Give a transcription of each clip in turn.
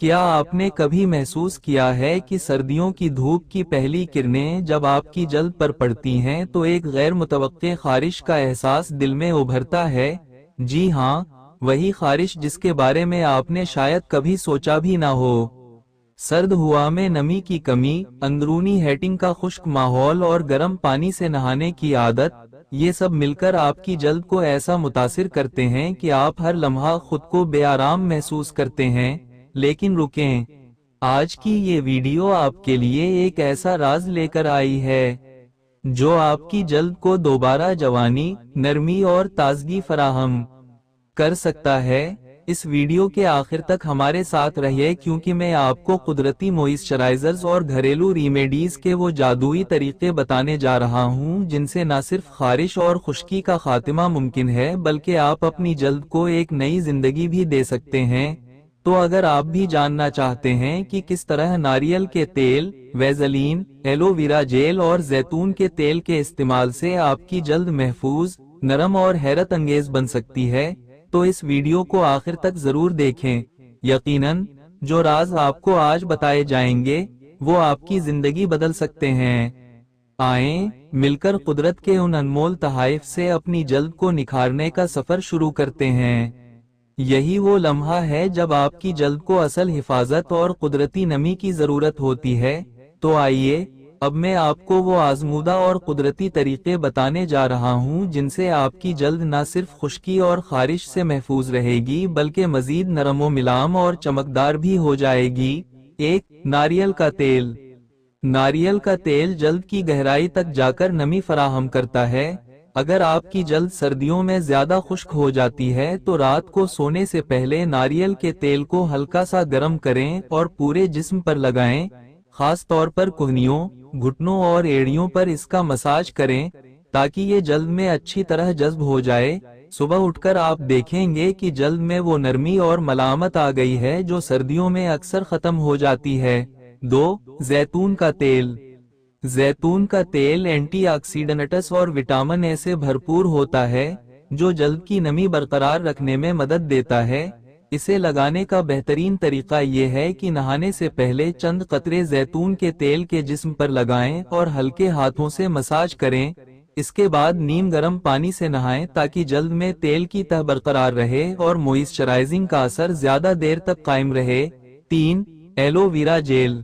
کیا آپ نے کبھی محسوس کیا ہے کہ سردیوں کی دھوپ کی پہلی کرنیں جب آپ کی جلد پر پڑتی ہیں تو ایک غیر متوقع خارش کا احساس دل میں ابھرتا ہے؟ جی ہاں، وہی خارش جس کے بارے میں آپ نے شاید کبھی سوچا بھی نہ ہو۔ سرد ہوا میں نمی کی کمی، اندرونی ہیٹنگ کا خشک ماحول اور گرم پانی سے نہانے کی عادت، یہ سب مل کر آپ کی جلد کو ایسا متاثر کرتے ہیں کہ آپ ہر لمحہ خود کو بے آرام محسوس کرتے ہیں۔ لیکن رکیں، آج کی یہ ویڈیو آپ کے لیے ایک ایسا راز لے کر آئی ہے جو آپ کی جلد کو دوبارہ جوانی، نرمی اور تازگی فراہم کر سکتا ہے۔ اس ویڈیو کے آخر تک ہمارے ساتھ رہیے کیونکہ میں آپ کو قدرتی موئسچرائزرز اور گھریلو ریمیڈیز کے وہ جادوئی طریقے بتانے جا رہا ہوں جن سے نہ صرف خارش اور خشکی کا خاتمہ ممکن ہے بلکہ آپ اپنی جلد کو ایک نئی زندگی بھی دے سکتے ہیں۔ تو اگر آپ بھی جاننا چاہتے ہیں کہ کس طرح ناریل کے تیل، ویزلین، ایلو ویرا جیل اور زیتون کے تیل کے استعمال سے آپ کی جلد محفوظ، نرم اور حیرت انگیز بن سکتی ہے، تو اس ویڈیو کو آخر تک ضرور دیکھیں۔ یقیناً جو راز آپ کو آج بتائے جائیں گے وہ آپ کی زندگی بدل سکتے ہیں۔ آئیں مل کر قدرت کے ان انمول تحائف سے اپنی جلد کو نکھارنے کا سفر شروع کرتے ہیں۔ یہی وہ لمحہ ہے جب آپ کی جلد کو اصل حفاظت اور قدرتی نمی کی ضرورت ہوتی ہے۔ تو آئیے اب میں آپ کو وہ آزمودہ اور قدرتی طریقے بتانے جا رہا ہوں جن سے آپ کی جلد نہ صرف خشکی اور خارش سے محفوظ رہے گی بلکہ مزید نرم و ملام اور چمکدار بھی ہو جائے گی۔ ایک، ناریل کا تیل۔ ناریل کا تیل جلد کی گہرائی تک جا کر نمی فراہم کرتا ہے۔ اگر آپ کی جلد سردیوں میں زیادہ خشک ہو جاتی ہے تو رات کو سونے سے پہلے ناریل کے تیل کو ہلکا سا گرم کریں اور پورے جسم پر لگائیں، خاص طور پر کوہنیوں، گھٹنوں اور ایڑیوں پر اس کا مساج کریں تاکہ یہ جلد میں اچھی طرح جذب ہو جائے۔ صبح اٹھ کر آپ دیکھیں گے کہ جلد میں وہ نرمی اور ملامت آ گئی ہے جو سردیوں میں اکثر ختم ہو جاتی ہے۔ دو، زیتون کا تیل۔ زیتون کا تیل اینٹی آکسیڈنٹس اور وٹامن اے سے بھرپور ہوتا ہے جو جلد کی نمی برقرار رکھنے میں مدد دیتا ہے۔ اسے لگانے کا بہترین طریقہ یہ ہے کہ نہانے سے پہلے چند قطرے زیتون کے تیل کے جسم پر لگائیں اور ہلکے ہاتھوں سے مساج کریں۔ اس کے بعد نیم گرم پانی سے نہائیں تاکہ جلد میں تیل کی تہ برقرار رہے اور موئسچرائزنگ کا اثر زیادہ دیر تک قائم رہے۔ تین، aloe vera gel.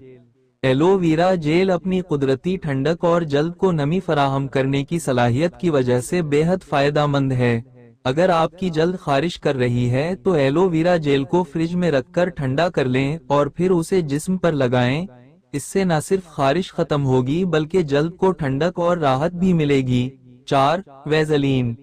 Aloe vera gel اپنی قدرتی ٹھنڈک اور جلد کو نمی فراہم کرنے کی صلاحیت کی وجہ سے بے حد فائدہ مند ہے۔ اگر آپ کی جلد خارش کر رہی ہے تو ایلو ویرا جیل کو فریج میں رکھ کر ٹھنڈا کر لیں اور پھر اسے جسم پر لگائیں۔ اس سے نہ صرف خارش ختم ہوگی بلکہ جلد کو ٹھنڈک اور راحت بھی ملے گی۔ چار، ویزلین۔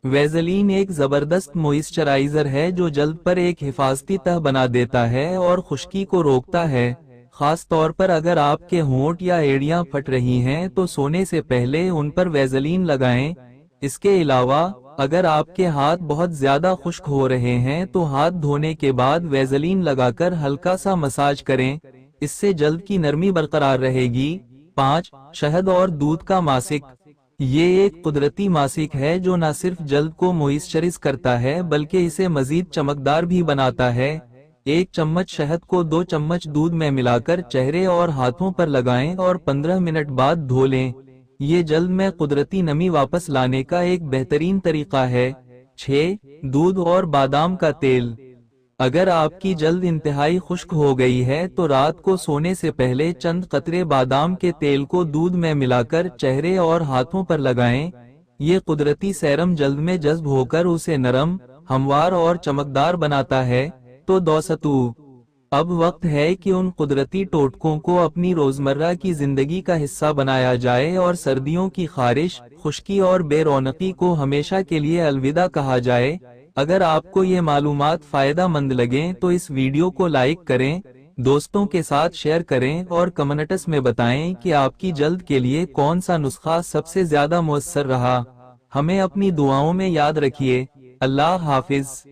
ویزلین ایک زبردست موئسچرائزر ہے جو جلد پر ایک حفاظتی تہ بنا دیتا ہے اور خشکی کو روکتا ہے۔ خاص طور پر اگر آپ کے ہونٹ یا ایڑیاں پھٹ رہی ہیں تو سونے سے پہلے ان پر ویزلین لگائیں۔ اس کے علاوہ اگر آپ کے ہاتھ بہت زیادہ خشک ہو رہے ہیں تو ہاتھ دھونے کے بعد ویزلین لگا کر ہلکا سا مساج کریں، اس سے جلد کی نرمی برقرار رہے گی۔ پانچ، شہد اور دودھ کا ماسک۔ یہ ایک قدرتی ماسک ہے جو نہ صرف جلد کو موئسچرائز کرتا ہے بلکہ اسے مزید چمکدار بھی بناتا ہے۔ ایک چمچ شہد کو 2 چمچ دودھ میں ملا کر چہرے اور ہاتھوں پر لگائیں اور 15 منٹ بعد دھو لیں۔ یہ جلد میں قدرتی نمی واپس لانے کا ایک بہترین طریقہ ہے۔ 6، دودھ اور بادام کا تیل۔ اگر آپ کی جلد انتہائی خشک ہو گئی ہے تو رات کو سونے سے پہلے چند قطرے بادام کے تیل کو دودھ میں ملا کر چہرے اور ہاتھوں پر لگائیں۔ یہ قدرتی سیرم جلد میں جذب ہو کر اسے نرم، ہموار اور چمکدار بناتا ہے۔ تو دوستو، اب وقت ہے کہ ان قدرتی ٹوٹکوں کو اپنی روزمرہ کی زندگی کا حصہ بنایا جائے اور سردیوں کی خارش، خشکی اور بے رونقی کو ہمیشہ کے لیے الوداع کہا جائے۔ اگر آپ کو یہ معلومات فائدہ مند لگیں تو اس ویڈیو کو لائک کریں، دوستوں کے ساتھ شیئر کریں اور کمنٹس میں بتائیں کہ آپ کی جلد کے لیے کون سا نسخہ سب سے زیادہ مؤثر رہا۔ ہمیں اپنی دعاؤں میں یاد رکھیے۔ اللہ حافظ۔